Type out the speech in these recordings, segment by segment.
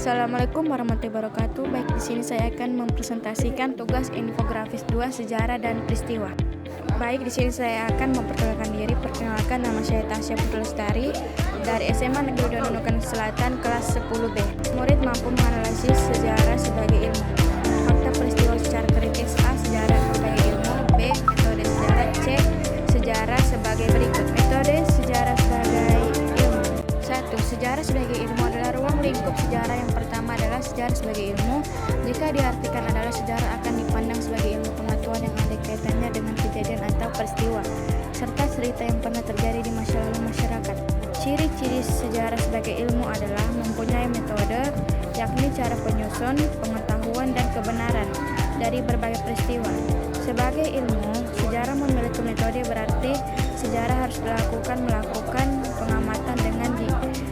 Assalamualaikum warahmatullahi wabarakatuh. Baik, di sini saya akan mempresentasikan tugas infografis 2 sejarah dan peristiwa. Baik, di sini saya akan memperkenalkan diri. Perkenalkan, nama saya Tasya Putri Lestari dari SMA Negeri 2 Nunukan Selatan kelas 10B. Murid mampu menganalisis sejarah sebagai ilmu. Fakta peristiwa secara kritis. A. Sejarah sebagai ilmu. B. Metode sejarah. C. Sejarah sebagai berikut. Metode sejarah sebagai ilmu. 1. Sejarah sebagai ilmu adalah ruang lingkup sejarah. Yang pertama adalah sejarah sebagai ilmu. Jika diartikan adalah sejarah akan dipandang sebagai ilmu pengetahuan yang ada kaitannya dengan kejadian atau peristiwa, serta cerita yang pernah terjadi di masa lalu masyarakat. Ciri-ciri sejarah sebagai ilmu adalah mempunyai metode, yakni cara penyusun, pengetahuan, dan kebenaran dari berbagai peristiwa. Sebagai ilmu, sejarah memiliki metode, berarti sejarah harus melakukan pengamatan dengan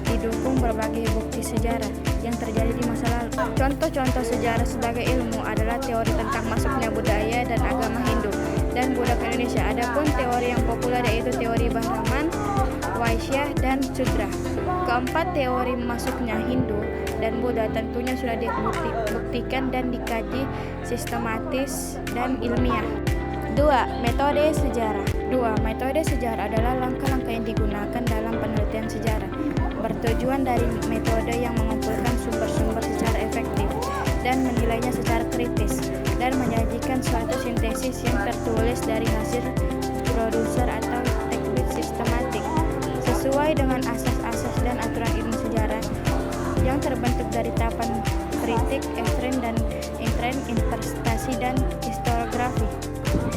didukung berbagai bukti sejarah yang terjadi di masa lalu. Contoh-contoh sejarah sebagai ilmu adalah teori tentang masuknya budaya dan agama Hindu dan Buddha ke Indonesia. Adapun teori yang populer yaitu teori Brahman, Vaishya, dan Sudra. Keempat, teori masuknya Hindu dan Buddha tentunya sudah dibuktikan dan dikaji sistematis dan ilmiah. 2. Metode sejarah. 2. Metode sejarah adalah langkah-langkah yang digunakan dalam penelitian sejarah, bertujuan dari metode yang mengumpulkan sumber-sumber secara efektif dan menilainya secara kritis, dan menyajikan suatu sintesis yang tertulis dari hasil produser atau teknik sistematik sesuai dengan asas-asas dan aturan ilmu sejarah yang terbentuk dari tahapan kritik, ekstrim, dan intern, interpretasi, dan historiografi.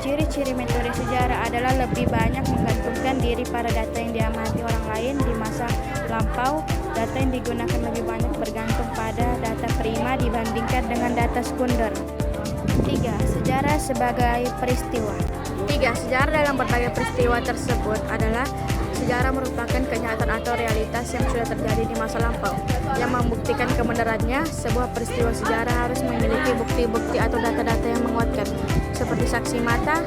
Ciri-ciri metode sejarah adalah lebih banyak menggantungkan diri pada data yang diamati orang lain di masa lampau. Data yang digunakan lebih banyak bergantung pada data prima dibandingkan dengan data sekunder. 3. Sejarah sebagai peristiwa. 3. Sejarah dalam berbagai peristiwa tersebut adalah sejarah merupakan kenyataan atau realitas yang sudah terjadi di masa lampau. Yang membuktikan kebenarannya, sebuah peristiwa sejarah harus memiliki bukti-bukti atau data-data yang menguatkan, seperti saksi mata,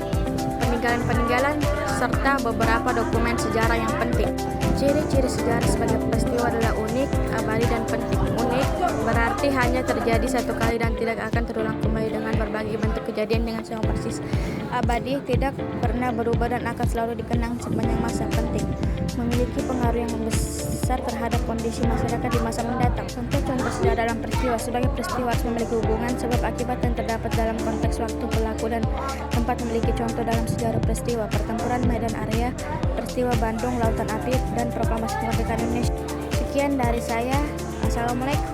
peninggalan-peninggalan, serta beberapa dokumen sejarah yang penting. Ciri-ciri sejarah sebagai peristiwa adalah unik, abadi, dan penting. Unik berarti hanya terjadi satu kali dan tidak akan terulang kembali dengan berbagai bentuk kejadian dengan sama persis. Abadi, tidak pernah berubah dan akan selalu dikenang sepanjang masa. Penting, memiliki pengaruh yang besar terhadap kondisi masyarakat di masa mendatang. Contoh-contoh sejarah dalam peristiwa. Sebagai peristiwa harus memiliki hubungan sebab akibat yang terdapat dalam konteks waktu, pelaku, dan tempat. Memiliki contoh dalam sejarah peristiwa: pertempuran Medan Area, peristiwa Bandung Lautan Api, dan proklamasi kemerdekaan Indonesia. Sekian dari saya. Assalamualaikum.